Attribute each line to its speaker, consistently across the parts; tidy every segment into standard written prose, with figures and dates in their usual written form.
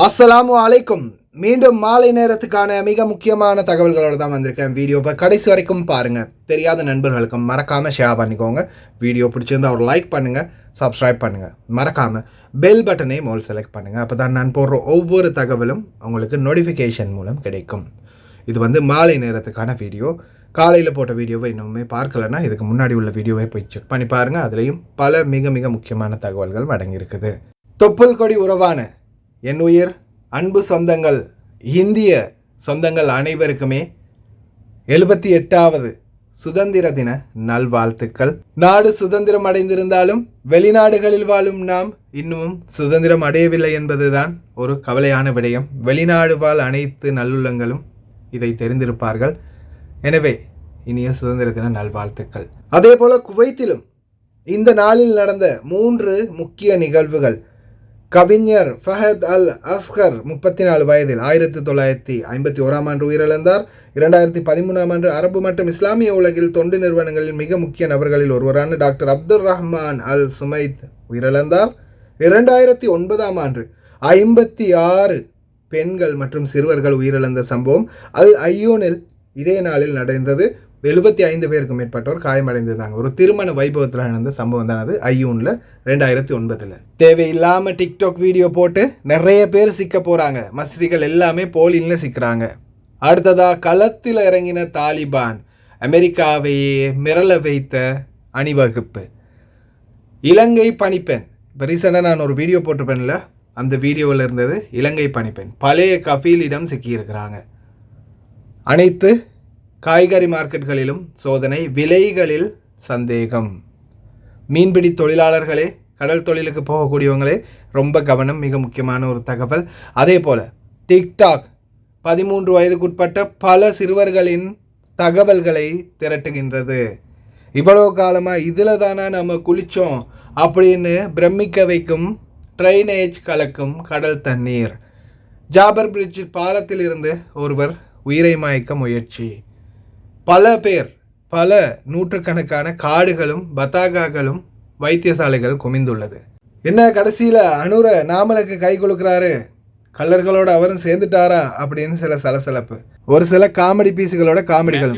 Speaker 1: அஸ்ஸலாமு அலைக்கும். மீண்டும் மாலை நேரத்துக்கான மிக முக்கியமான தகவல்களோடு தான் வந்திருக்கேன். வீடியோவை கடைசி வரைக்கும் பாருங்கள். தெரியாத நண்பர்களுக்கும் மறக்காமல் ஷேர் பண்ணிக்கோங்க. வீடியோ பிடிச்சிருந்தா ஒரு லைக் பண்ணுங்கள், சப்ஸ்கிரைப் பண்ணுங்கள், மறக்காமல் பெல் பட்டனை மோல் செலக்ட் பண்ணுங்கள். அப்போ தான் நான் போடுற ஒவ்வொரு தகவலும் உங்களுக்கு நோட்டிஃபிகேஷன் மூலம் கிடைக்கும். இது மாலை நேரத்துக்கான வீடியோ. காலையில் போட்ட வீடியோவை இன்னுமே பார்க்கலன்னா இதுக்கு முன்னாடி உள்ள வீடியோவை போய் செக் பண்ணி பாருங்கள். அதுலேயும் பல மிக மிக முக்கியமான தகவல்கள் அடங்கியிருக்குது. தொப்புள் கொடி உறவான என் உயிர் அன்பு சொந்தங்கள், இந்திய சொந்தங்கள் அனைவருக்குமே 78வது சுதந்திர தின நல்வாழ்த்துக்கள். நாடு சுதந்திரம் அடைந்திருந்தாலும் வெளிநாடுகளில் வாழும் நாம் இன்னமும் சுதந்திரம் அடையவில்லை என்பதுதான் ஒரு கவலையான விடயம். வெளிநாடு வாழ் அனைத்து நல்லுள்ளங்களும் இதை தெரிந்திருப்பார்கள். எனவே இனிய சுதந்திர தின நல்வாழ்த்துக்கள். அதே போல குவைத்திலும் இந்த நாளில் நடந்த 3 முக்கிய நிகழ்வுகள். கவிஞர் ஃபஹத் அல் அஸ்கர் 34 வயதில் 1951ஆம் ஆண்டு உயிரிழந்தார். 2013ஆம் ஆண்டு அரபு மற்றும் இஸ்லாமிய உலகில் தொண்டு நிறுவனங்களில் மிக முக்கிய நபர்களில் ஒருவரான டாக்டர் அப்துல் ரஹ்மான் அல் சுமைத் உயிரிழந்தார். 2009ஆம் ஆண்டு 56 பெண்கள் மற்றும் சிறுவர்கள் உயிரிழந்த சம்பவம் அல் ஐயூனில் இதே நாளில் நடந்தது. 75 பேருக்கு மேற்பட்டோர் காயமடைந்திருந்தாங்க. ஒரு திருமண வைபவத்தில் நடந்த சம்பவம் தான் அது, ஐயூனில் 2009. தேவையில்லாமல் டிக்டாக் வீடியோ போட்டு நிறைய பேர் சிக்க போகிறாங்க. மஸ்ரிகள் எல்லாமே போலியில் சிக்கிறாங்க. அடுத்ததாக களத்தில் இறங்கின தாலிபான், அமெரிக்காவையே மிரள வைத்த அணிவகுப்பு. இலங்கை பணிப்பெண், இப்போ ரீசெண்டாக நான் ஒரு வீடியோ போட்டிருப்பேன்ல, அந்த வீடியோவில் இருந்தது இலங்கை பணிப்பெண் பழைய கஃபீலிடம் சிக்கியிருக்கிறாங்க. அனைத்து காய்கறி மார்க்கெட்களிலும் சோதனை, விலைகளில் சந்தேகம். மீன்பிடி தொழிலாளர்களே, கடல் தொழிலுக்கு போகக்கூடியவங்களே ரொம்ப கவனம், மிக முக்கியமான ஒரு தகவல். அதே போல் டிக்டாக் 13 வயதுக்குட்பட்ட பல சிறுவர்களின் தகவல்களை திரட்டுகின்றது. இவ்வளோ காலமாக இதில் தானே நம்ம குளித்தோம் அப்படின்னு பிரமிக்க வைக்கும் ட்ரைனேஜ் கலக்கும் கடல் தண்ணீர். ஜாபர் பிரிட்ஜ் பாலத்தில் இருந்து ஒருவர் உயிரை மாய்க்க முயற்சி. பல பேர், பல நூற்றுக்கணக்கான காடுகளும் பத்தாகாக்களும் வைத்தியசாலைகள் குமிந்துள்ளது. என்ன கடைசியில் அனுர நாமலுக்கு கை கொடுக்குறாரு, கல்லர்களோட அவரும் சேர்ந்துட்டாரா அப்படின்னு சில சலசலப்பு. ஒரு சில காமெடி பீஸுகளோட காமெடிகள்.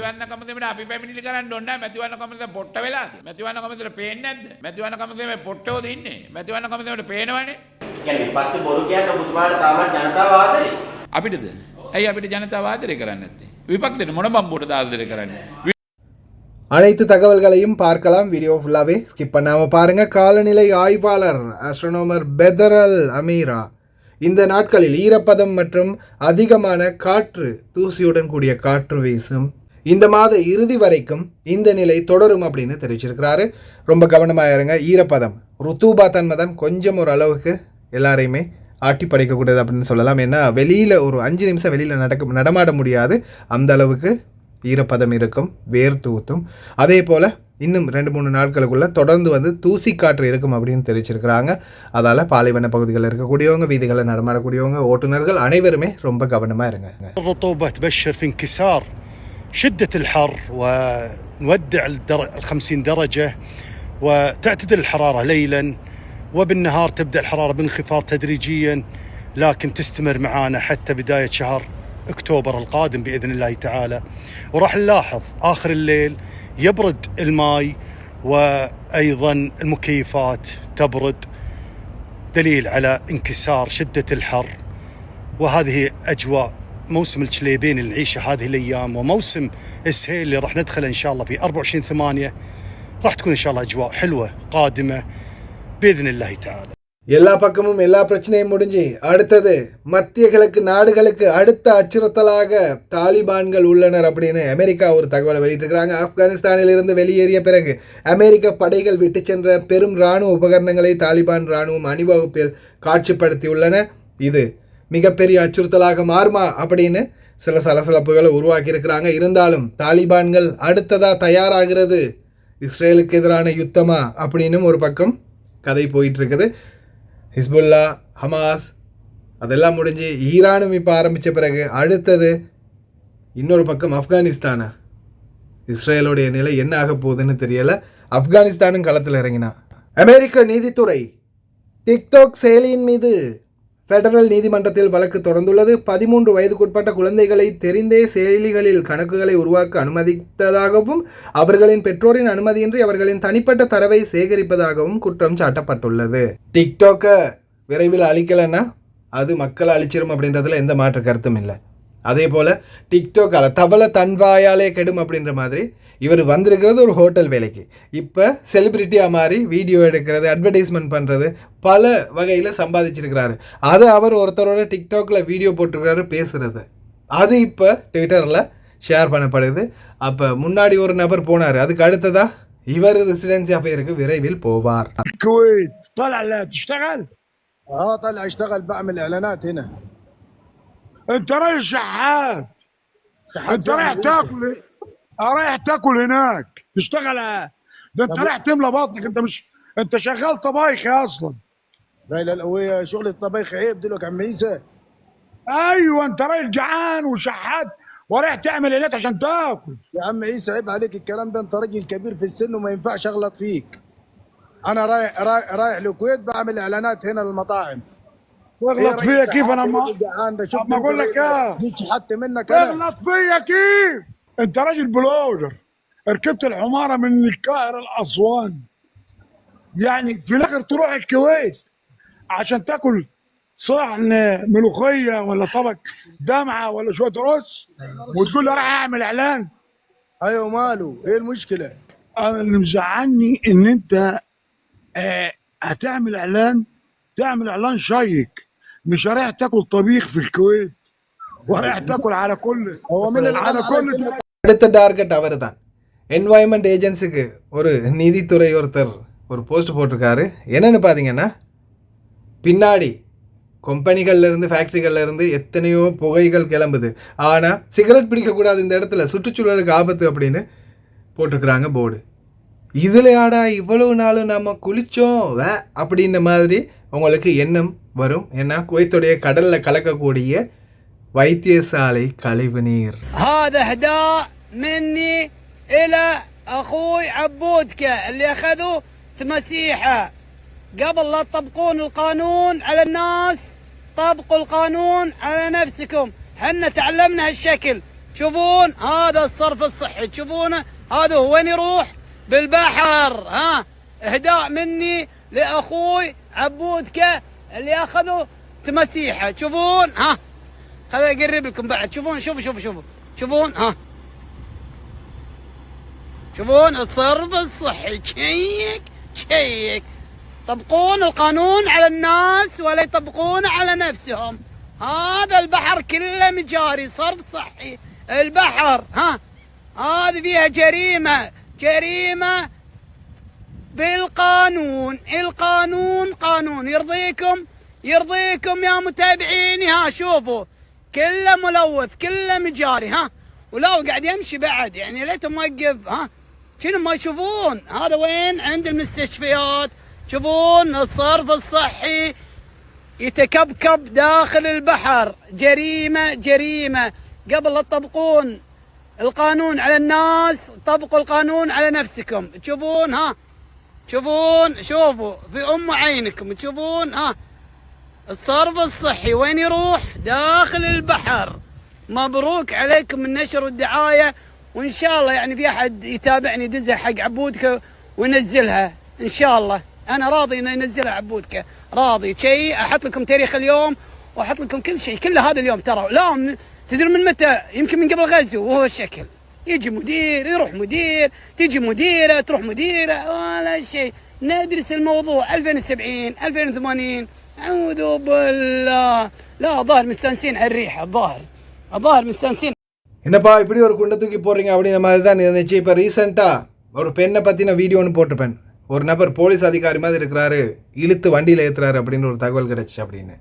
Speaker 1: அனைத்து தகவல்களையும் பார்க்கலாம். வீடியோ ஃபுல்லாகவே ஸ்கிப் பண்ணாமல் பாருங்கள். காலநிலை ஆய்வாளர் ஆஸ்ட்ரோனோமர் பெதரல் அமீரா இந்த நாட்களில் ஈரப்பதம் மற்றும் அதிகமான காற்று, தூசியுடன் கூடிய காற்று வீசும். இந்த மாத இறுதி வரைக்கும் இந்த நிலை தொடரும் அப்படின்னு தெரிவிச்சிருக்கிறாரு. ரொம்ப கவனமாக இருங்க. ஈரப்பதம், ருத்தூபா தன்மை தான் கொஞ்சம் ஒரு அளவுக்கு எல்லாரையுமே ஆட்டி படைக்கக்கூடாது அப்படின்னு சொல்லலாம். ஏன்னா வெளியில் ஒரு 5 நிமிஷம் வெளியில் நடமாட முடியாது, அந்த அளவுக்கு ஈரப்பதம் இருக்கும், வேர்த்து ஊற்றும். அதே போல் இன்னும் 2-3 நாட்களுக்குள்ளே தொடர்ந்து தூசி காற்று இருக்கும் அப்படின்னு தெரிவிச்சிருக்கிறாங்க. அதால் பாலைவன பகுதிகளில் இருக்கக்கூடியவங்க, வீதிகளில் நடமாடக்கூடியவங்க, ஓட்டுநர்கள் அனைவருமே ரொம்ப கவனமாக இருங்க.
Speaker 2: الرطوبة تبشر في انكسار شدة الحر ونودع 50 درجة وتعتدل الحرارة ليلا، وبالنهار تبدأ الحرارة بانخفاض تدريجيا، لكن تستمر معانا حتى بداية شهر أكتوبر القادم بإذن الله تعالى. وراح نلاحظ آخر الليل يبرد الماء وأيضا المكيفات تبرد، دليل على انكسار شدة الحر. وهذه أجواء موسم الجليبين اللي نعيشه هذه الأيام، وموسم السهيل اللي راح ندخله إن شاء الله في 24/8. راح تكون إن شاء الله أجواء حلوة قادمة بإذن الله تعالى.
Speaker 1: எல்லா பக்கமும் எல்லா பிரச்சனையும் முடிஞ்சு அடுத்தது மத்திய கிழக்கு நாடுகளுக்கு அடுத்த அச்சுறுத்தலாக தாலிபான்கள் உள்ளனர் அப்படின்னு அமெரிக்கா ஒரு தகவலை வெளியிட்டிருக்கிறாங்க. ஆப்கானிஸ்தானில் இருந்து வெளியேறிய பிறகு அமெரிக்க படைகள் விட்டு சென்ற பெரும் இராணுவ உபகரணங்களை தாலிபான் இராணுவம் அணிவகுப்பில் காட்சிப்படுத்தியுள்ளன. இது மிகப்பெரிய அச்சுறுத்தலாக மாறுமா அப்படின்னு சில சலசலப்புகளை உருவாக்கியிருக்கிறாங்க. இருந்தாலும் தாலிபான்கள் அடுத்ததாக தயாராகிறது இஸ்ரேலுக்கு எதிரான யுத்தமா அப்படின்னு ஒரு பக்கம் கதை போயிட்டுருக்குது. ஹிஸ்புல்லா, ஹமாஸ் அதெல்லாம் முடிஞ்சு ஈரானும் இப்போ ஆரம்பித்த பிறகு அடுத்தது இன்னொரு பக்கம் ஆப்கானிஸ்தானா. இஸ்ரேலுடைய நிலை என்ன ஆக போகுதுன்னு தெரியலை. ஆப்கானிஸ்தானும் களத்தில் இறங்கினா. அமெரிக்க நீதித்துறை டிக்டாக் செயலியின் மீது பெடரல் நீதிமன்றத்தில் வழக்கு தொடர்ந்துள்ளது. 13 வயதுக்குட்பட்ட குழந்தைகளை தெரிந்தே செயலிகளில் கணக்குகளை உருவாக்க அனுமதித்ததாகவும் அவர்களின் பெற்றோரின் அனுமதியின்றி அவர்களின் தனிப்பட்ட தரவை சேகரிப்பதாகவும் குற்றம் சாட்டப்பட்டுள்ளது. டிக்டாக்கை விரைவில் அழிக்கலைன்னா அது மக்களை அழிச்சிரும் அப்படின்றதுல எந்த மாற்று கருத்தும் இல்லை. அதே போல் டிக்டாக்கால் தவளை தன்வாயாலே கெடும் அப்படின்ற மாதிரி இவர் வந்திருக்கிறது ஒரு ஹோட்டல் வேலைக்கு. இப்போ செலிப்ரிட்டியாக மாறி வீடியோ எடுக்கிறது, அட்வர்டைஸ்மெண்ட் பண்ணுறது, பல வகையில் சம்பாதிச்சிருக்கிறாரு. அதை அவர் ஒருத்தரோட டிக்டாக்கில் வீடியோ போட்டிருக்கிறாரு பேசுகிறது. அது இப்போ ட்விட்டரில் ஷேர் பண்ணப்படுது. அப்போ முன்னாடி ஒரு நபர் போனார், அதுக்கு அடுத்ததாக இவர் ரெசிடென்சி அஃபேருக்கு விரைவில் போவார்.
Speaker 3: الكويت طالع لا تشتغل؟
Speaker 4: طلع اشتغل بعمل اعلانات هنا.
Speaker 3: انت رايح شحات، انت رايح تاكل، رايح تاكل هناك تشتغل. ده انت رايح تملى بطنك، انت مش انت شغال طبايخي اصلا.
Speaker 4: لا لا هو شغل الطبيخ عيب دلوك عم عيسى.
Speaker 3: ايوه انت رايح جعان وشحات ورايح تعمل اعلانات عشان تاكل.
Speaker 4: يا عم عيسى عيب عليك الكلام ده، انت راجل كبير في السن وما ينفعش اغلط فيك. انا رايح الكويت بعمل اعلانات هنا للمطاعم.
Speaker 3: تغلط فيا كيف؟ انا ما
Speaker 4: جعان ده شفت
Speaker 3: ما اقول لك ايه،
Speaker 4: جيت شحت منك انا.
Speaker 3: تغلط فيا كيف؟ انت راجل بلوجر ركبت الحماره من القاهره لاسوان، يعني في الاخر تروح الكويت عشان تاكل صحن ملوخيه ولا طبق دمعه ولا شويه رز وتقول لي راح اعمل اعلان.
Speaker 4: ايوه ماله ايه المشكله؟
Speaker 3: انا اللي مزعلني ان انت هتعمل اعلان، تعمل اعلان شيق، مش رايح تاكل طبيخ في الكويت ورايح تاكل على كل
Speaker 4: هو من
Speaker 3: على كل.
Speaker 1: அடுத்த டார்கெட் அவர் தான். என்வாயன்மெண்ட் ஏஜென்சிக்கு ஒரு நீதித்துறை ஒருத்தர் ஒரு போஸ்ட் போட்டிருக்காரு. என்னென்னு பார்த்தீங்கன்னா, பின்னாடி கம்பெனிகள்லேருந்து ஃபேக்ட்ரிகள்லேருந்து எத்தனையோ புகைகள் கிளம்புது, ஆனால் சிகரெட் பிடிக்கக்கூடாது இந்த இடத்துல, சுற்றுச்சூழலுக்கு ஆபத்து அப்படின்னு போட்டிருக்கிறாங்க போர்டு. இதில் ஆடா இவ்வளவு நாளும் நம்ம குளித்தோம் அப்படின்ற மாதிரி உங்களுக்கு எண்ணம் வரும். ஏன்னா குவைத்துடைய கடலில் கலக்கக்கூடிய வைத்தியசாலை கழிவு நீர்.
Speaker 5: هذا اهداء مني الى اخوي عبودكه اللي اخذوا تمسيحه. قبل لا تطبقون القانون على الناس طبقوا القانون على نفسكم. حنا تعلمنا هالشكل. تشوفون هذا الصرف الصحي، تشوفونه هذا وين يروح؟ بالبحر. ها اهداء مني لاخوي عبودكه اللي اخذوا تمسيحه. تشوفون ها، خليني اقرب لكم بعد. شوفون شوفوا شوفون ها، شوفون الصرف الصحي. شيك طبقون القانون على الناس ولا يطبقونه على نفسهم. هذا البحر كله مجاري صرف صحي. البحر ها هذه فيها جريمة بالقانون. القانون قانون يرضيكم يا متابعيني. ها شوفوا كله ملوث كله مجاري. ها ولو قاعد يمشي بعد، يعني ليته موقف. ها شنو ما يشوفون؟ هذا وين؟ عند المستشفيات. شوفون الصرف الصحي يتكبكب داخل البحر. جريمة. قبل لا تطبقون القانون على الناس طبقوا القانون على نفسكم. تشوفون ها، شوفوا في عينكم. تشوفون ها الصرف الصحي وين يروح؟ داخل البحر. مبروك عليكم النشر والدعاية، وإن شاء الله يعني في أحد يتابعني يدزها حق عبودك وينزلها إن شاء الله. أنا راضي إنه ينزلها عبودك، راضي. شيء أحط لكم تاريخ اليوم وأحط لكم كل شيء، كل هذا اليوم ترى. لا تدري من متى؟ يمكن من قبل غزو. وهو الشكل يجي مدير يروح مدير، تيجي مديرة تروح مديرة، ولا شيء. ندرس الموضوع 2070 2080. أعوذ بالله. لا ظاهر مستانسين على الريحة. الظاهر مستانسين.
Speaker 1: என்னப்பா இப்படி ஒரு குண்டை தூக்கி போடுறீங்க அப்படின்ற மாதிரி தான் இருந்துச்சு. இப்போ ரீசெண்டாக ஒரு பெண்ணை பற்றின வீடியோ ஒன்று போட்டிருப்பேன். ஒரு நபர் போலீஸ் அதிகாரி மாதிரி இருக்கிறாரு, இழுத்து வண்டியில் ஏற்றுறாரு அப்படின்னு ஒரு தகவல் கிடச்சி அப்படின்னு.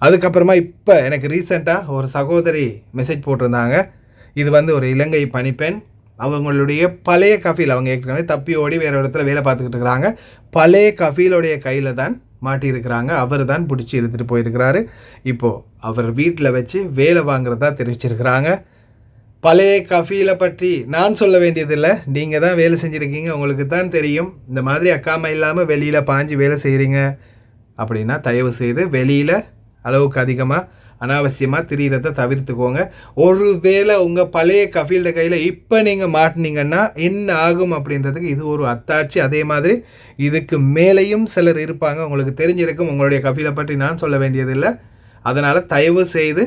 Speaker 1: அதுக்கப்புறமா இப்போ எனக்கு ரீசெண்டாக ஒரு சகோதரி மெசேஜ் போட்டிருந்தாங்க. இது ஒரு இலங்கை பணிப்பெண். அவங்களுடைய பழைய கஃபீல், அவங்க ஏற்கனவே தப்பி ஓடி வேறு இடத்துல வேலை பார்த்துக்கிட்டு இருக்கிறாங்க. பழைய கஃபீலோடைய கையில் தான் மாட்டியிருக்கிறாங்க. அவர் தான் பிடிச்சி இழுத்துட்டு போயிருக்கிறாரு. இப்போது அவர் வீட்டில் வச்சு வேலை வாங்குறதா தெரிவிச்சிருக்கிறாங்க. பழைய கஃபீலை பற்றி நான் சொல்ல வேண்டியதில்லை, நீங்கள் தான் வேலை செஞ்சுருக்கீங்க, உங்களுக்கு தான் தெரியும். இந்த மாதிரி அக்காமல் இல்லாமல் வெளியில் பாஞ்சு வேலை செய்கிறீங்க அப்படின்னா தயவு செய்து வெளியில் அளவுக்கு அதிகமாக அனாவசியமாக திரியிறதை தவிர்த்துக்கோங்க. ஒருவேளை உங்கள் பழைய கஃபீல்ட கையில் இப்போ நீங்கள் மாட்டினீங்கன்னா என்ன ஆகும் அப்படின்றதுக்கு இது ஒரு அத்தாட்சி. அதே மாதிரி இதுக்கு மேலேயும் சிலர் இருப்பாங்க, உங்களுக்கு தெரிஞ்சிருக்கும். உங்களுடைய கஃபீலை பற்றி நான் சொல்ல வேண்டியதில்லை. அதனால் தயவு செய்து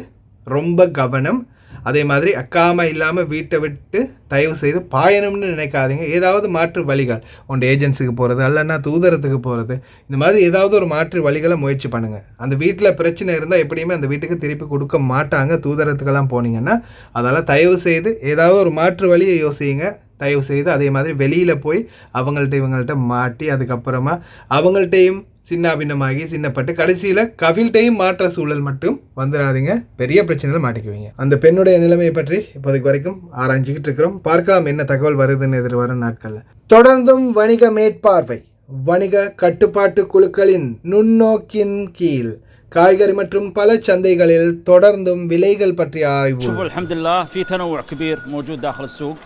Speaker 1: ரொம்ப கவனம். அதே மாதிரி அக்காமா இல்லாமல் வீட்டை விட்டு தயவு செய்து பாயணும்னு நினைக்காதீங்க. ஏதாவது மாற்று வழிகள் உங்கள் ஏஜென்சிக்கு போகிறது அல்லன்னா தூதரத்துக்கு போகிறது, இந்த மாதிரி ஏதாவது ஒரு மாற்று வழிகளை முயற்சி பண்ணுங்கள். அந்த வீட்டில் பிரச்சனை இருந்தால் எப்படியுமே அந்த வீட்டுக்கு திருப்பி கொடுக்க மாட்டாங்க தூதரத்துக்கெல்லாம் போனீங்கன்னா. அதனால் தயவு செய்து ஏதாவது ஒரு மாற்று வழியை யோசிங்க தயவு செய்து. அதே மாதிரி வெளியில் போய் இவங்கள்ட்ட மாட்டி அதுக்கப்புறமா அவங்கள்ட்டையும் சின்னாபின்னமாகி சின்னப்பட்டு கடைசியில் கஃபீல்ட்டையும் மாற்ற சூழல் மட்டும் வந்துடாதீங்க, பெரிய பிரச்சனையில் மாட்டிக்குவீங்க. அந்த பெண்ணுடைய நிலைமையை பற்றி இப்போதைக்கு வரைக்கும் ஆராய்ஞ்சிக்கிட்டு இருக்கிறோம். பார்க்கலாம் என்ன தகவல் வருதுன்னு எதிர்வரும் நாட்களில். தொடர்ந்தும் வணிக மேற்பார்வை வணிக கட்டுப்பாட்டு குழுக்களின் நுண்ணோக்கின் கீழ் காய்கறி மற்றும் பல சந்தைகளில் தொடர்ந்தும் விலைகள் பற்றிய ஆய்வு.
Speaker 6: الحمدلله في تنوع كبير موجود داخل السوق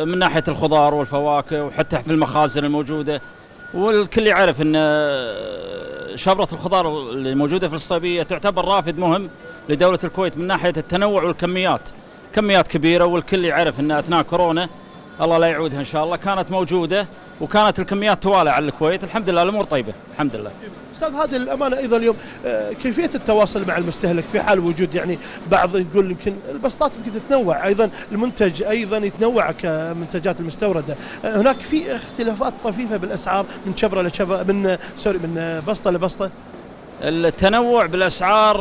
Speaker 6: من ناحية الخضار والفواكه وحتى في المخازن الموجودة. والكل يعرف أن شبرة الخضار اللي موجودة في الصيبية تعتبر رافد مهم لدولة الكويت من ناحية التنوع والكميات. كميات كبيرة، والكل يعرف أن أثناء كورونا الله لا يعودها إن شاء الله كانت موجودة وكانت الكميات توالى على الكويت. الحمد لله الأمور طيبة الحمد لله.
Speaker 7: أستاذ هذه الأمانة أيضا اليوم كيفية التواصل مع المستهلك في حال وجود يعني بعض يقول يمكن البسطات يمكن تتنوع، أيضا المنتج أيضا يتنوع كمنتجات المستوردة. هناك في اختلافات طفيفة بالأسعار من شبرة لشبرة من بسطة لبسطة.
Speaker 6: التنوع بالأسعار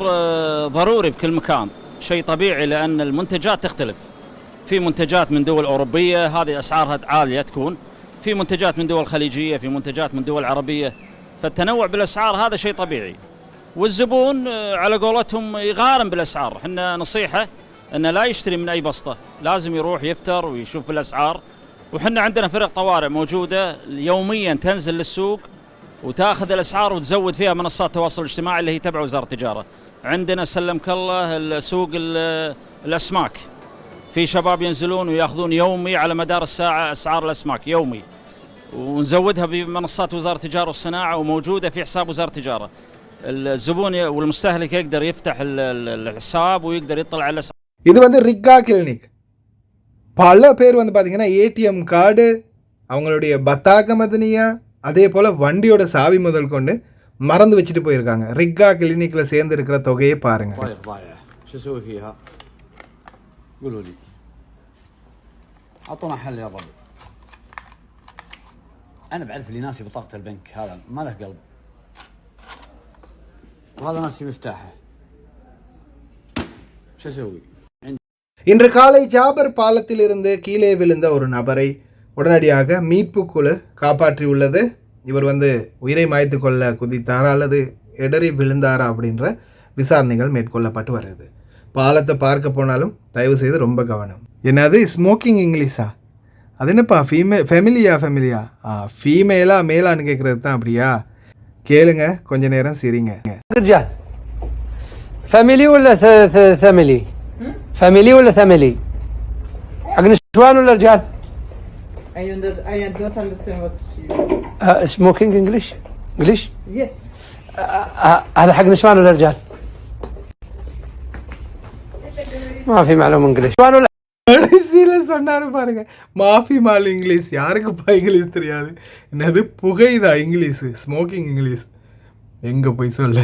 Speaker 6: ضروري بكل مكان، شيء طبيعي لأن المنتجات تختلف. في منتجات من دول أوروبية هذه أسعارها عالية تكون، في منتجات من دول خليجية، في منتجات من دول عربية، فالتنوع بالأسعار هذا شيء طبيعي. والزبون على قولتهم يغارم بالأسعار. احنا نصيحة أنه لا يشتري من أي بسطة، لازم يروح يفتر ويشوف بالأسعار. وحنا عندنا فرق طوارئ موجودة يوميا تنزل للسوق وتاخذ الأسعار وتزود فيها منصات التواصل الاجتماعي اللي هي تبع وزارة التجارة. عندنا سلمك الله السوق الأسماك، في شباب ينزلون وياخذون يومي على مدار الساعة أسعار الأسماك يومي، ونزودها بمنصات وزارة التجارة والصناعة وموجودة في حساب وزارة التجارة. الزبون والمستهلك يقدر يفتح الحساب ويقدر يطلع على الأسعار.
Speaker 1: இது ரிக்கா கிளினிக். பல பேர் பார்த்தீங்கன்னா ஏடிஎம் கார்டு, அவங்களுடைய பத்தாக்க மதனியா, அதே போல் வண்டியோட சாவி முதல் கொண்டு மறந்து வச்சுட்டு போயிருக்காங்க. ரிக்கா கிளினிக்கில் சேர்ந்து இருக்கிற தொகையை பாருங்க.
Speaker 8: شو اسوي فيها؟ قولوا لي. اعطونا حل يا رب. انا بعرف اللي ناسي بطاقة البنك هذا ما له قلب. وهذا ناسي مفتاحه. شو اسوي؟
Speaker 1: இன்று காலை ஜாபர் பாலத்திலிருந்து கீழே விழுந்த ஒரு நபரை உடனடியாக மீட்பு குழு காப்பாற்றியுள்ளது. இவர் உயிரை மாய்த்து கொள்ள குதித்தாரா அல்லது இடறி விழுந்தாரா அப்படின்ற விசாரணைகள் மேற்கொள்ளப்பட்டு வருது. பாலத்தை பார்க்க போனாலும் தயவு செய்து ரொம்ப கவனம். என்னது ஸ்மோக்கிங் இங்கிலீஷா? அது என்னப்பா ஃபேமிலியா ஃபீமேலா மேலான்னு கேட்குறது தான். அப்படியா? கேளுங்க, கொஞ்ச நேரம் சிரிங்க.
Speaker 9: فاميلي ولا ثاميلي؟ فاميلي ولا ثاميلي؟ حق نسوان ولا رجال؟
Speaker 10: I don't understand what you...
Speaker 9: smoking English?
Speaker 10: Yes.
Speaker 9: هذا حق نسوان ولا رجال؟ ما في معلومة انجليش. نسوان ولا
Speaker 1: கடைசியில் சொன்னாரு பாருங்க, மாஃபி மால் இங்கிலீஷ். யாருக்குப்பா இங்கிலீஷ் தெரியாது? என்னது புகைதா இங்கிலீஷு, ஸ்மோக்கிங் இங்கிலீஷ். எங்கே போய் சொல்ல?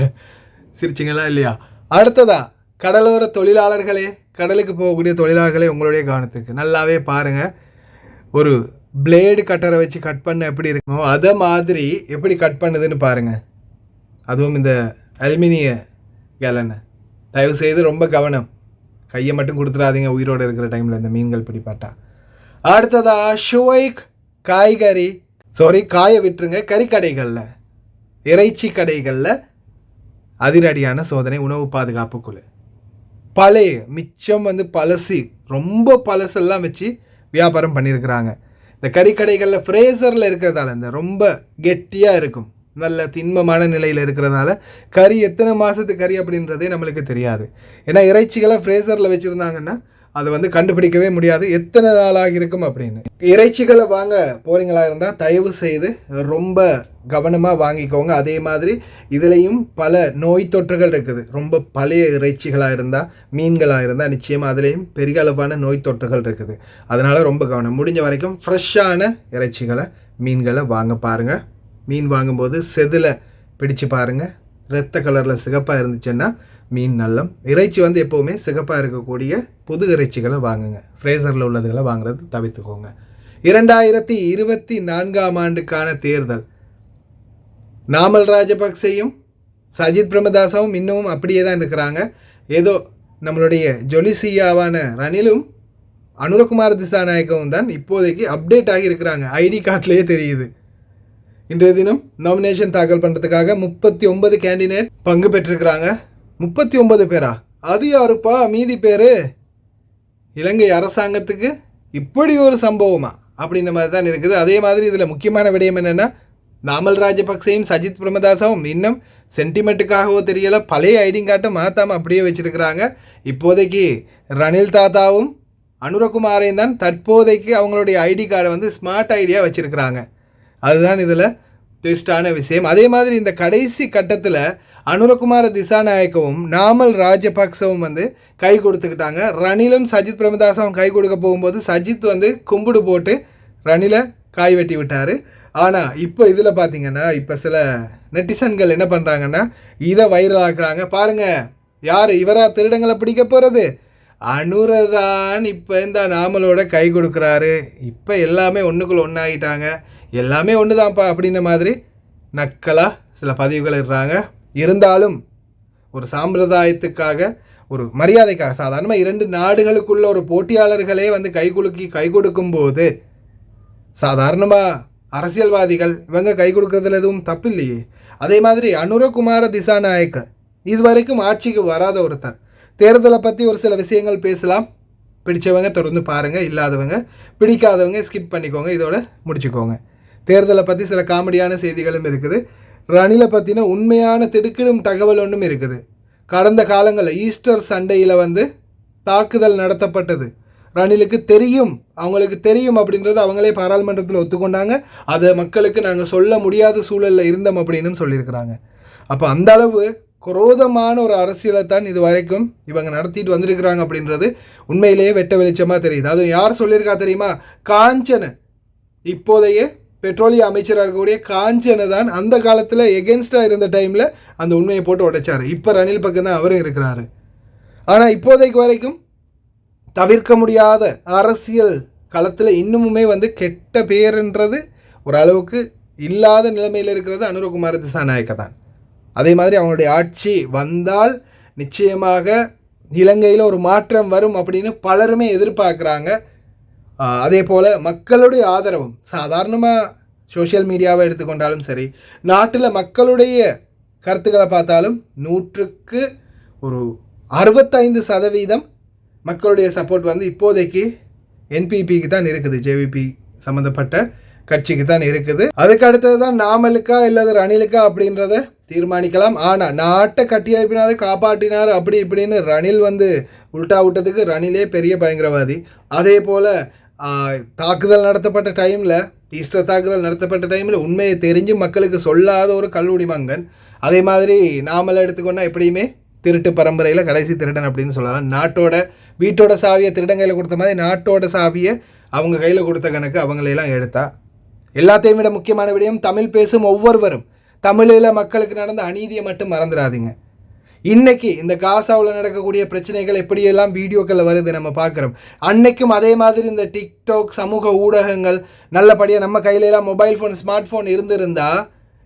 Speaker 1: சிரிச்சிங்களா இல்லையா? அடுத்ததா கடலோர தொழிலாளர்களே, கடலுக்கு போகக்கூடிய தொழிலாளர்களே, உங்களுடைய கவனத்துக்கு நல்லாவே பாருங்கள். ஒரு பிளேடு கட்டரை வச்சு கட் பண்ண எப்படி இருக்குமோ அதை மாதிரி எப்படி கட் பண்ணுதுன்னு பாருங்கள். அதுவும் இந்த அலுமினிய கேலனை. தயவு செய்து ரொம்ப கவனம், கையை மட்டும் கொடுத்துடாதீங்க உயிரோடு இருக்கிற டைமில் இந்த மீன்கள் பிடிப்பாட்டா. அடுத்ததா ஷுவைக் காய விட்டுருங்க. கறிக்கடைகளில், இறைச்சி கடைகளில் அதிரடியான சோதனை உணவு பாதுகாப்பு குழு. பழைய மிச்சம் பழசி, ரொம்ப பழசெல்லாம் வச்சு வியாபாரம் பண்ணியிருக்கிறாங்க. இந்த கறிக்கடைகளில் ஃப்ரேசரில் இருக்கிறதால இந்த ரொம்ப கெட்டியாக இருக்கும், நல்ல திண்மமான நிலையில் இருக்கிறதால கறி எத்தனை மாதத்து கறி அப்படின்றதே நம்மளுக்கு தெரியாது. ஏன்னா இறைச்சிகளை ஃப்ரேசரில் வச்சுருந்தாங்கன்னா அதை வந்து கண்டுபிடிக்கவே முடியாது எத்தனை நாளாக இருக்கும் அப்படின்னு. இறைச்சிகளை வாங்க போகிறீங்களா இருந்தால் தயவு செய்து ரொம்ப கவனமாக வாங்கிக்கோங்க. அதே மாதிரி இதுலேயும் பல நோய் தொற்றுகள் இருக்குது. ரொம்ப பழைய இறைச்சிகளாக இருந்தால், மீன்களாக இருந்தால் நிச்சயமாக அதுலேயும் பெரிய அளவான நோய் தொற்றுகள் இருக்குது. அதனால் ரொம்ப கவனம். முடிஞ்ச வரைக்கும் ஃப்ரெஷ்ஷான இறைச்சிகளை, மீன்களை வாங்க பாருங்கள். மீன் வாங்கும்போது செதில் பிடிச்சு பாருங்கள். இரத்த கலரில் சிகப்பாக இருந்துச்சுன்னா மீன் நல்லம். இறைச்சி வந்து எப்போவுமே சிகப்பாக இருக்கக்கூடிய புது இறைச்சிகளை வாங்குங்க. ஃப்ரேசரில் உள்ளதுகளை வாங்குறது தவிர்த்துக்கோங்க. 2024ஆம் ஆண்டுக்கான தேர்தல், நாமல் ராஜபக்சேயும் சஜித் பிரேமதாசவும் இன்னமும் அப்படியே தான் இருக்கிறாங்க. ஏதோ நம்மளுடைய ஜொலிசியாவான ரணிலும் அனுரகுமார் திசாநாயக்கவும் தான் இப்போதைக்கு அப்டேட் ஆகி இருக்கிறாங்க. ஐடி கார்ட்லேயே தெரியுது. இன்றைய தினம் நாமினேஷன் தாக்கல் பண்ணுறதுக்காக 39 கேண்டிடேட் பங்கு பெற்றிருக்கிறாங்க. 39 பேரா? அது யாருப்பா மீதி பேர்? இலங்கை அரசாங்கத்துக்கு இப்படி ஒரு சம்பவமா அப்படின்ற மாதிரி தான் இருக்குது. அதே மாதிரி இதில் முக்கியமான விடயம் என்னென்னா, நாமல் ராஜபக்சேயும் சஜித் பிரேமதாசவும் இன்னும் சென்டிமெண்ட்டுக்காகவோ தெரியலை பழைய ஐடி கார்டை மாற்றாமல் அப்படியே வச்சுருக்கிறாங்க. இப்போதைக்கு ரணில் தாத்தாவும் அனுரகுமாரையும் தான் தற்போதைக்கு அவங்களுடைய ஐடி கார்டை வந்து ஸ்மார்ட் ஐடியாக வச்சுருக்கிறாங்க. அதுதான் இதில் ட்விஸ்டான விஷயம். அதே மாதிரி இந்த கடைசி கட்டத்தில் அனுரகுமார திசாநாயக்கவும் நாமல் ராஜபக்சவும் வந்து கை கொடுத்துக்கிட்டாங்க. ரணிலும் சஜித் பிரேமதாசவும் கை கொடுக்க போகும்போது சஜித் வந்து கும்பிடு போட்டு ரணிலை காய் வெட்டி விட்டார். ஆனால் இப்போ இதில் பார்த்தீங்கன்னா, இப்போ சில நெட்டிசன்கள் என்ன பண்ணுறாங்கன்னா இதை வைரல் ஆக்குறாங்க. பாருங்கள், யார் இவரா திருடங்களை பிடிக்க போகிறது? அனுரதான் இப்போ இந்த நாமலோட கை கொடுக்குறாரு. இப்போ எல்லாமே ஒன்றுக்குள்ள ஒன்றாகிட்டாங்க, எல்லாமே ஒன்று தான்ப்பா அப்படின்ற மாதிரி நக்கலாக சில பதிவுகள் இடுறாங்க. இருந்தாலும் ஒரு சாம்பிரதாயத்துக்காக, ஒரு மரியாதைக்காக, சாதாரணமாக 2 நாடுகளுக்குள்ள ஒரு போட்டியாளர்களே வந்து கை கொடுக்கும்போது சாதாரணமாக அரசியல்வாதிகள் இவங்க கை கொடுக்கறதுல எதுவும் தப்பு இல்லையே. அதே மாதிரி அனுரகுமார திசாநாயக்க இதுவரைக்கும் ஆட்சிக்கு வராத ஒருத்தர். தேர்தலை பற்றி ஒரு சில விஷயங்கள் பேசலாம். பிடிச்சவங்க தொடர்ந்து பாருங்கள், இல்லாதவங்க பிடிக்காதவங்க ஸ்கிப் பண்ணிக்கோங்க, இதோட முடிச்சுக்கோங்க. தேர்தலை பற்றி சில காமெடியான செய்திகளும் இருக்குது. ரணிலை பற்றின உண்மையான திடுக்கிடும் தகவல் ஒன்றும் இருக்குது. கடந்த காலங்களில் ஈஸ்டர் சண்டையில் வந்து தாக்குதல் நடத்தப்பட்டது. ரணிலுக்கு தெரியும், அவங்களுக்கு தெரியும் அப்படின்றது அவங்களே பாராளுமன்றத்தில் ஒத்துக்கொண்டாங்க. அதை மக்களுக்கு நாங்கள் சொல்ல முடியாத சூழலில் இருந்தோம் அப்படின்னு சொல்லியிருக்கிறாங்க. அப்போ அந்த அளவு குரோதமான ஒரு அரசியலை தான் இது வரைக்கும் இவங்க நடத்திட்டு வந்திருக்கிறாங்க அப்படின்றது உண்மையிலேயே வெட்ட வெளிச்சமாக தெரியுது. அதுவும் யார் சொல்லியிருக்கா தெரியுமா? காஞ்சன, இப்போதைய பெட்ரோலிய அமைச்சராக இருக்கக்கூடிய காஞ்சனை தான் அந்த காலத்தில் எகென்ஸ்டாக இருந்த டைமில் அந்த உண்மையை போட்டு உடைச்சார். இப்போ ரணில் பக்கம் தான் அவரும் இருக்கிறாரு. ஆனால் இப்போதைக்கு வரைக்கும் தவிர்க்க முடியாத அரசியல் களத்தில் இன்னுமுமே வந்து கெட்ட பேருன்றது ஓரளவுக்கு இல்லாத நிலைமையில் இருக்கிறது அனுரகுமார திசாநாயக்க தான். அதே மாதிரி அவங்களுடைய ஆட்சி வந்தால் நிச்சயமாக இலங்கையில் ஒரு மாற்றம் வரும் அப்படின்னு பலருமே எதிர்பார்க்குறாங்க. அதே போல் மக்களுடைய ஆதரவும், சாதாரணமாக சோஷியல் மீடியாவை எடுத்துக்கொண்டாலும் சரி, நாட்டில் மக்களுடைய கருத்துக்களை பார்த்தாலும் 100க்கு ஒரு 65% மக்களுடைய சப்போர்ட் வந்து இப்போதைக்கு என்பிபிக்கு தான் இருக்குது, ஜேவிபி சம்மந்தப்பட்ட கட்சிக்கு தான் இருக்குது. அதுக்கு அடுத்தது தான் நாமலுக்கா இல்லாத ரணிலுக்கா அப்படின்றத தீர்மானிக்கலாம். ஆனால் நாட்டை கட்டியமைப்பினாத காப்பாற்றினார் அப்படி இப்படின்னு ரணில் வந்து உல்டா விட்டதுக்கு ரணிலே பெரிய பயங்கரவாதி. அதே போல் தாக்குதல் நடத்தப்பட்ட டைமில், ஈஸ்டர் தாக்குதல் நடத்தப்பட்ட டைமில் உண்மையை தெரிஞ்சு மக்களுக்கு சொல்லாத ஒரு கல்லூடி மங்கன். அதே மாதிரி நாமலை எடுத்துக்கொண்டா எப்படியுமே திருட்டு பரம்பரையில் கடைசி திருடன் அப்படின்னு சொல்லலாம். நாட்டோட வீட்டோட சாவியை திருடன் கையில் கொடுத்த மாதிரி நாட்டோட சாவியை அவங்க கையில் கொடுத்த கணக்கு அவங்களையெல்லாம் எடுத்தா. எல்லாத்தையும் விட முக்கியமான விடயம், தமிழ் பேசும் ஒவ்வொருவரும் தமிழில் மக்களுக்கு நடந்த அநீதியை மட்டும் மறந்துடாதீங்க. இன்றைக்கி இந்த காசாவில் நடக்கக்கூடிய பிரச்சனைகள் எப்படியெல்லாம் வீடியோக்களில் வருது நம்ம பார்க்குறோம். அன்னைக்கும் அதே மாதிரி இந்த டிக்டாக் சமூக ஊடகங்கள் நல்லபடியாக நம்ம கையிலெல்லாம் மொபைல் ஃபோன், ஸ்மார்ட் ஃபோன் இருந்திருந்தால்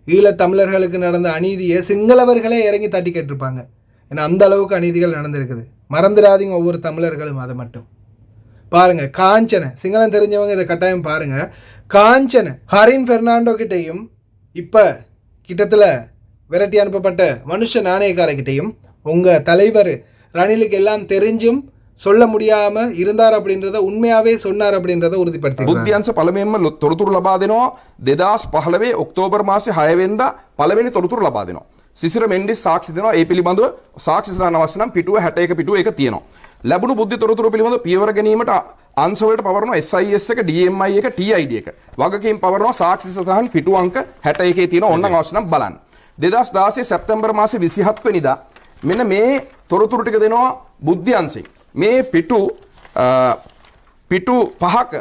Speaker 1: ஈழத்தமிழர்களுக்கு நடந்த அநீதியை சிங்களவர்களே இறங்கி தட்டி கேட்டிருப்பாங்க. ஏன்னா அந்த அளவுக்கு அநீதிகள் நடந்திருக்குது. மறந்துடாதீங்க ஒவ்வொரு தமிழர்களும் அதை மட்டும். பாருங்கள், காஞ்சனை, சிங்களம் தெரிஞ்சவங்க இதை கட்டாயம் பாருங்கள். காஞ்சனை ஹரின் பெர்னாண்டோ கிட்டையும் இப்போ கிட்டத்தில் விரட்டி அனுப்பப்பட்ட மனுஷ நாணயக்காரர்கிட்டையும் உங்கள் தலைவர் ரணிலுக்கு எல்லாம் தெரிஞ்சும் சொல்ல முடியாமல் இருந்தார் அப்படின்றத உண்மையாகவே சொன்னார் அப்படின்றத உறுதிப்படுத்தி
Speaker 11: බුද්ධ්‍යංශ පළමුවෙන්ම තොරතුරු ලබා දෙනවා 2015 ඔක්තෝබර් මාසේ 6 වෙනිදා පළවෙනි තොරතුරු ලබා දෙනවා. සිසිර මෙන්ඩිස් සාක්ෂි දෙනවා. ඒ පිළිබඳව සාක්ෂි සටහන අවශ්‍ය නම් පිටුව 61 පිටුව ඒක තියෙනවා. ලැබුණු බුද්ධි තොරතුරු පිළිබඳව පියවර ගැනීමට අංශ වලට පවරනවා SIS එක, DMI එක, TID එක. වගකීම් පවරනවා සාක්ෂි සටහන් පිටු අංක 61 තියෙනවා. ඕනනම් අවශ්‍ය නම් බලන්න. 2016 සැප්තැම්බර් මාසේ 27 වෙනිදා මෙන්න මේ තොරතුරු ටික දෙනවා බුද්ධි අංශේ. මේ පිටු 5ක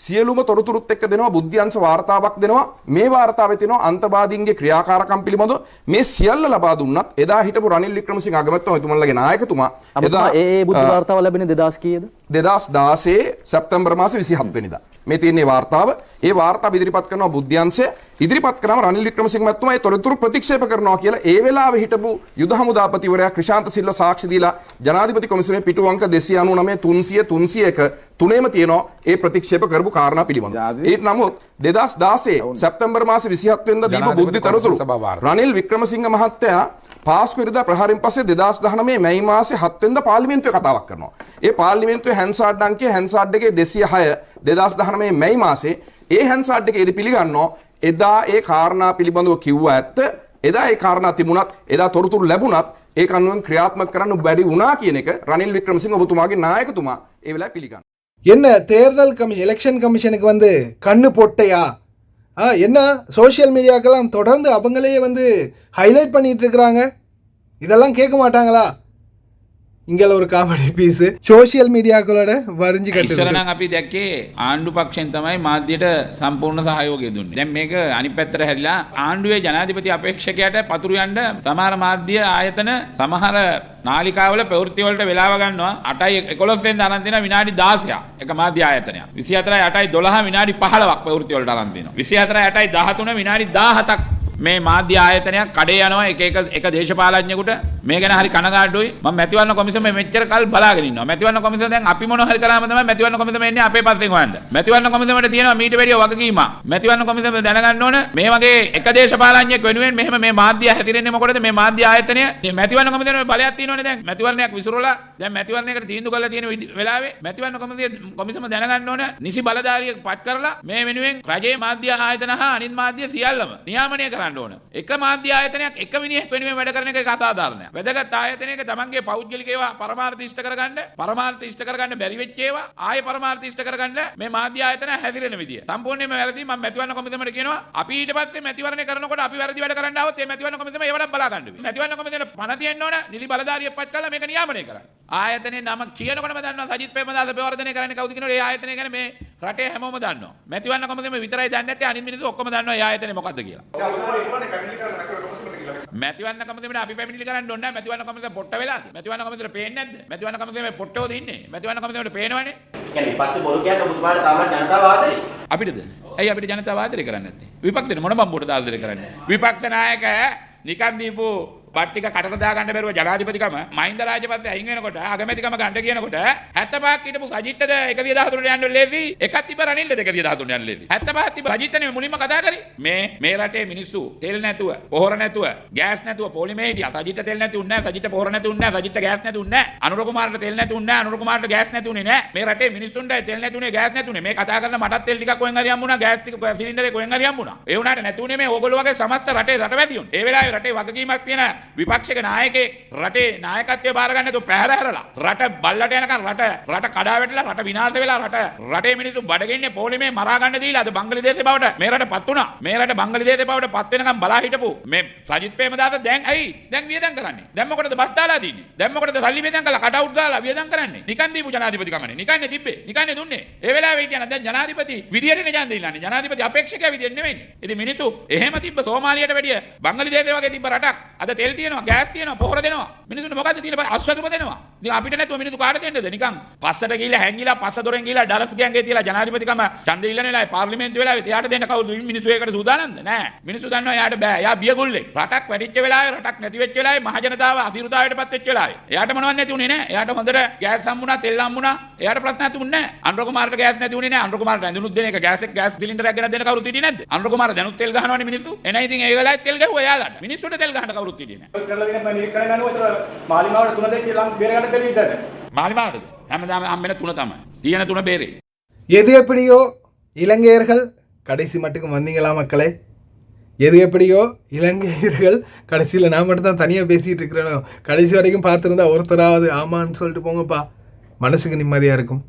Speaker 11: සියලුම තොරතුරුත් එක්ක දෙනවා බුද්ධි අංශ වාර්තාවක් දෙනවා. මේ වාර්තාවේ තියෙනවා අන්තවාදීන්ගේ ක්‍රියාකාරකම් පිළිබඳව මේ සියල්ල ලබා දුන්නත් එදා හිටපු රනිල් වික්‍රමසිංහ අගමැතිතුමා එතුමන්ලගේ නායකතුමා එදා
Speaker 12: ඒ බුද්ධි වාර්තාව ලැබෙන්නේ 2000 කීයද?
Speaker 11: 2016 සැප්තැම්බර් මාසේ 27 වෙනිදා. මේ තියෙන වාර්තාව. ඒ වාර්තාව ඉදිරිපත් කරනවා බුද්ධි අංශය. ඉදිරිපත් කරාම රනිල් වික්‍රමසිංහ මැතිතුමා ඒ තොරතුරු ප්‍රතික්ෂේප කරනවා කියලා ඒ වෙලාවේ හිටපු යුද හමුදාපතිවරයා ක්‍රිෂාන්ත සිල්වා සාක්ෂි දීලා ජනාධිපති කොමිසමේ පිටු අංක 299 300 301 තුනේම තියෙනවා ඒ ප්‍රතික්ෂේප කරපු කාරණා පිළිබඳව. ඒත් නමුත් 2016 සැප්තැම්බර් මාසේ 27 වෙනිදා දීපු බුද්ධි තොරතුරු රනිල් වික්‍රමසිංහ මහත්තයා පාස්කු ඉරිදා ප්‍රහාරයෙන් පස්සේ 2019 මැයි මාසේ 7 වෙනිදා පාර්ලිමේන්තුවේ කතාවක් කරනවා. ඒ පාර්ලිමේන්තුවේ හැන්සාඩ් අංකයේ හැන්සාඩ් එකේ 206 2019 මැයි මාසේ ඒ හැන්සාඩ් එකේදී පිළිගන්නවා එදා ඒ කාරණා පිළිබඳව කිව්වා ඇත්ත. එදා ඒ කාරණා තිබුණත් එදා තොරතුරු ලැබුණත් ඒක අනුව ක්‍රියාත්මක කරන්න බැරි වුණා කියන එක රනිල් වික්‍රමසිංහ ඔබතුමාගේ නායකතුමා ඒ වෙලාවේ පිළිගන්නවා.
Speaker 1: என்ன தேர்தல் எலெக்ஷன் கமிஷனுக்கு வந்து கண்ணு பொட்டையா? என்ன சோஷியல் மீடியாக்கெல்லாம் தொடர்ந்து அவங்களே வந்து ஹைலைட் பண்ணிட்டு இருக்கிறாங்க. இதெல்லாம் கேட்க மாட்டாங்களா? ඉංගල ஒரு කාමඩි පීස් සෝෂියල් මීඩියාවලට වරින්ජි කටයුතු.
Speaker 13: ඉස්සර නම් අපි දැක්කේ ආණ්ඩු පක්ෂෙන් තමයි මාධ්‍යයට සම්පූර්ණ සහයෝගය දුන්නේ. දැන් මේක අනිත් පැත්තට හැරිලා ආණ්ඩුවේ ජනාධිපති අපේක්ෂකයාට පතුරු යන්න සමහර මාධ්‍ය ආයතන සමහර නාලිකාවල ප්‍රවෘත්ති වලට වෙලාව ගන්නවා. 8:11 වෙනිදා අරන් දෙනවා විනාඩි 16ක් එක මාධ්‍ය ආයතනයක්. 24:08:12 විනාඩි 15ක් ප්‍රවෘත්ති වලට අරන් දෙනවා. 24:08:13 විනාඩි 17ක් මේ මාධ්‍ය ආයතනයක් කඩේ යනවා එක දේශපාලඥයෙකුට. මේ ගැන හරි කනගාටුයි. මම මැතිවරණ කොමිසමේ මෙච්චර කල් බලාගෙන ඉන්නවා. මැතිවරණ කොමිසම දැන් අපි මොන හරි කරාම තමයි මැතිවරණ කොමිසම එන්නේ අපේ පස්සෙන් හොයන්න. මැතිවරණ කොමිසමට තියෙනවා මීට වැඩිය වගකීමක්. මැතිවරණ කොමිසම දැනගන්න ඕන මේ වගේ එක දේශපාලඥයෙක් වෙනුවෙන් මෙහෙම මේ මාධ්‍ය හැසිරෙන්නේ මොකටද? මේ මාධ්‍ය ආයතනය මේ මැතිවරණ කොමිසමේ බලයක් තියෙනවනේ දැන්. මැතිවරණයක් විසිරවලා දැන් මැතිවරණයකට තීන්දුව කරලා තියෙන වෙලාවේ මැතිවරණ කොමිසම දැනගන්න ඕන නිසි බලධාරියෙක් පත් කරලා මේ වෙනුවෙන් රජයේ මාධ්‍ය ආයතන හා අනිත් මාධ්‍ය සියල්ලම නියාමනය කරන්න ඕන. එක මාධ්‍ය ආයතනයක් එක මිනිහෙක් වෙනුවෙන් වැඩ කරන එක අසාධාරණයක්. වැදගත් ආයතනයක තමන්ගේ පෞද්ගලික ඒවා පරමාර්ථ ඉෂ්ට කරගන්න බැරි වෙච්ච ඒවා ආයේ පරමාර්ථ ඉෂ්ට කරගන්න මේ මාධ්‍ය ආයතන හැසිරෙන විදිය සම්පූර්ණයෙන්ම වැරදි. මම මැතිවරණ කොමිසමට කියනවා අපි ඊට පස්සේ මැතිවරණය කරනකොට අපි වැරදි වැඩ කරන්න આવොත් මේ මැතිවරණ කොමිසම ඒවට බලා ගන්න වෙයි. මැතිවරණ කොමිසමට පණ තියෙන්න ඕන නිසි බලධාරියෙක් පත් කරලා මේක නියාමනය කරන්න. ආයතනයේ නම කියනකොටම දන්නවා සජිත් ප්‍රේමදාස ප්‍රවර්ධනය කරන්නේ කවුද කියනකොට ඒ ආයතනය ගැන මේ රටේ හැමෝම දන්නවා. මැතිවරණ කොමිසම විතරයි දන්නේ නැත්තේ අනිත් මිනිස්සු ඔක්කොම දන්නවා ඒ ආයතනය මොකද්ද කියලා. මැතිවරණ කොමිසමට අපි පැමිණිලි කරන්න ඕනේ නැහැ. මැතිවරණ කොමිසම පොට්ට වෙලාද? මැතිවරණ කොමිසමට පේන්නේ නැද්ද? මැතිවරණ කොමිසමේ පොට්ටෝද ඉන්නේ? මැතිවරණ කොමිසමට පේනවනේ. කියන්නේ විපක්ෂ බොරු කියන්න ඔබතුමාට තාම ජනතාව ආදරේ. අපිටද? ඇයි අපිට ජනතාව ආදරේ කරන්නේ නැත්තේ? විපක්ෂේ මොන බම්බුවට ආදරේ කරන්නේ? විපක්ෂ නායක නිකන් දීපු පට්ටික කටට දාගන්න බැරුව ජනාධිපතිකම මහින්ද රාජපක්ෂ අයින් වෙනකොට අගමැතිකම ගන්න කියනකොට 75ක් හිටපු සජිත්ටද 113ට යන්න ලේසි. එකක් තිබ්බ රනිල්ද 113ට යන්න ලේසි. 75ක් තිබ්බ සජිත්ටනේ මුලින්ම කතා කරේ. මේ රටේ මිනිස්සු තෙල් නැතුව, පොහොර නැතුව, ගෑස් නැතුව පොලිමේ හිටියා. සජිත්ට තෙල් නැති උන්නේ නැහැ. සජිත්ට පොහොර නැති උන්නේ නැහැ. සජිත්ට ගෑස් නැති උන්නේ නැහැ. අනුර කුමාරට තෙල් නැති උන්නේ නැහැ. අනුර කුමාරට ගෑස් නැති උනේ නැහැ. මේ රටේ මිනිස්සුන්ට තෙල් නැති උනේ ගෑස් නැති උනේ. මේ කතා කරන මටත් තෙල් ටිකක් කොහෙන් හරි හම්බුණා. ගෑස් ටික සිලින්ඩරේ කොහෙන් හරි හම්බුණා. ඒ වුණාට නැති උනේ මේ ඕගොල්ලෝ වගේ සමස්ත රටේ රටවැසියුන්. ඒ වෙලාවේ රටේ වගකීමක් තියෙන විපක්ෂක නායකයෙක් රටේ නායකත්වය බාර ගන්න නැතුව පැහැර හැරලා රට බල්ලට යනකම් රට කඩා වැටලා රට විනාශ වෙලා රටේ මිනිස්සු බඩගින්නේ පොලිමේ මරා ගන්න දීලා අද බංගලිදේශේ බවට මේ රට පත් වුණා. මේ රට බංගලිදේශේ බවට පත් වෙනකම් බලා හිටපු මේ සජිත් ප්‍රේමදාස දැන් වියදම් කරන්නේ. දැන් මොකටද බස් දාලා දින්නේ? දැන් මොකටද සල්ලි වියදම් කරලා කට් අවුට් දාලා වියදම් කරන්නේ? නිකන් දීපු ජනාධිපතිකමනේ. නිකන්නේ තිබ්බේ. නිකන්නේ දුන්නේ. ඒ වෙලාවේ හිටියන දැන් ජනාධිපති විදියටනේ ඡන්දෙ ඉල්ලන්නේ. ජනාධිපති අපේක්ෂකයා විදියට නෙවෙයි. ඉතින් මිනිස්සු එහෙම තිබ්බ සෝමාලියට වැඩිය බංගලිදේශේ වගේ තිබ්බ රටක් අද තෙල් තියෙනවා, ගෑස් තියෙනවා, පොහොර දෙනවා. මිනිස්සුන්ට මොකද්ද තියෙන අස්වැතුම දෙනවා. ඉතින් අපිට නැතුව මිනිස්සු කාට දෙන්නද? නිකන් පස්සට ගිහිල්ලා හැංගිලා පස්ස දොරෙන් ගිහිල්ලා ඩලස් ගෑන්ගේ තියලා ජනාධිපතිකම ඡන්දෙ ඉල්ලන වෙලාවේ පාර්ලිමේන්තුව වෙලාවේ එයාට දෙන්න කවුද? මිනිස්සු ඒකට සූදානම්ද? නෑ. මිනිස්සු දන්නවා එයාට බෑ. එයා බියගුල්ලෙක්. රටක් වැඩිච්ච වෙලාවේ රටක් නැති වෙච්ච වෙලාවේ මහ ජනතාව අසීරුතාවයටපත් වෙච්ච වෙලාවේ එයාට මොනවත් නැති උනේ නෑ. එයාට හොඳට ගෑස් හම්බුණා, තෙල් හම්බුණා. එයාට ප්‍රශ්න නැතුුනේ නෑ. අනුර කුමාරට ගෑස් නැති උනේ නෑ. අනුර කුමාරට ඇඳුනුත් දෙන එක ගෑස් සිලින්ඩරයක් ගෙන දෙන්න කවුරුත් හිටියේ නැද්ද? අනුර කුමාර දැනුත් තෙල් ගහනවනේ මිනිස්සු. එනයි ඉතින් ඒ වෙලාවේ තෙල් ගහුවා එයාලට. මිනිස්සුන්ට තෙල් ගහන්න කවුරුත් හිටියේ නෑ. කරලා දෙන්න මම නිරීක්ෂණය කරනවා. මාලිමාවට 3 දෙකක් ලං බේරගන්න දෙවි ඉදට. மாலிமாவட்டது හැමදාම හම්බෙන තුන තමයි. තියෙන තුන බේරේ.
Speaker 1: எது எப்படியோ இலங்கையர்கள் கடைசி மட்டுக்கும் வந்தீங்களா மக்களே? எது எப்படியோ இலங்கையர்கள் கடைசியில் நான் மட்டும் தான் தனியாக பேசிகிட்டு இருக்கிறேனோ, கடைசி வரைக்கும் பார்த்துருந்தா ஒருத்தராவது ஆமான்னு சொல்லிட்டு போங்கப்பா, மனசுக்கு நிம்மதியாக இருக்கும்.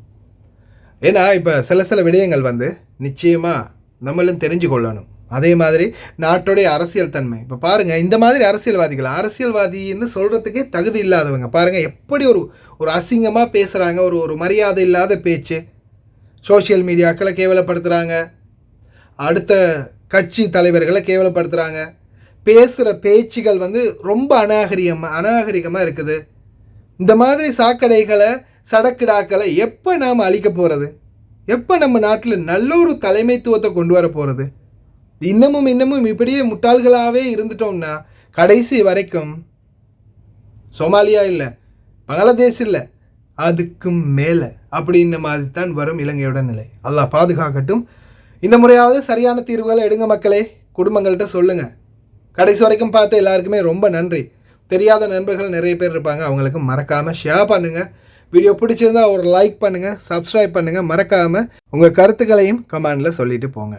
Speaker 1: ஏன்னா இப்போ சில விடயங்கள் நிச்சயமாக நம்மளும் தெரிஞ்சு கொள்ளணும். அதே மாதிரி நாட்டுடைய அரசியல் தன்மை இப்போ பாருங்கள், இந்த மாதிரி அரசியல்வாதின்னு சொல்கிறதுக்கே தகுதி இல்லாதவங்க பாருங்கள் எப்படி ஒரு அசிங்கமாக பேசுகிறாங்க, ஒரு மரியாதை இல்லாத பேச்சு, சோஷியல் மீடியாக்களை கேவலப்படுத்துகிறாங்க, அடுத்த கட்சி தலைவர்களை கேவலப்படுத்துகிறாங்க, பேசுகிற பேச்சுகள் ரொம்ப அநாகரிகமாக இருக்குது. இந்த மாதிரி சாக்கடைகளை சடக்கிடாக்களை எப்போ நாம் அழிக்க போகிறது? எப்போ நம்ம நாட்டில் நல்ல ஒரு தலைமைத்துவத்தை கொண்டு வர போகிறது? இன்னமும் இப்படியே முட்டாள்களாகவே இருந்துட்டோம்னா கடைசி வரைக்கும் சோமாலியா இல்லை, பங்களாதேஷ் இல்லை, அதுக்கும் மேலே அப்படின்ன மாதிரி தான் வரும் இலங்கையோட நிலை. அல்லாஹ் பாதுகாக்கட்டும். இந்த முறையாவது சரியான தீர்வுகளை எடுங்க மக்களே, குடும்பங்கள்கிட்ட சொல்லுங்கள். கடைசி வரைக்கும் பார்த்து எல்லாருக்குமே ரொம்ப நன்றி. தெரியாத நண்பர்கள் நிறைய பேர் இருப்பாங்க, அவங்களுக்கு மறக்காமல் ஷேர் பண்ணுங்கள். வீடியோ பிடிச்சிருந்தா ஒரு லைக் பண்ணுங்கள், சப்ஸ்கிரைப் பண்ணுங்கள். மறக்காமல் உங்கள் கருத்துக்களையும் கமெண்டில் சொல்லிட்டு போங்க.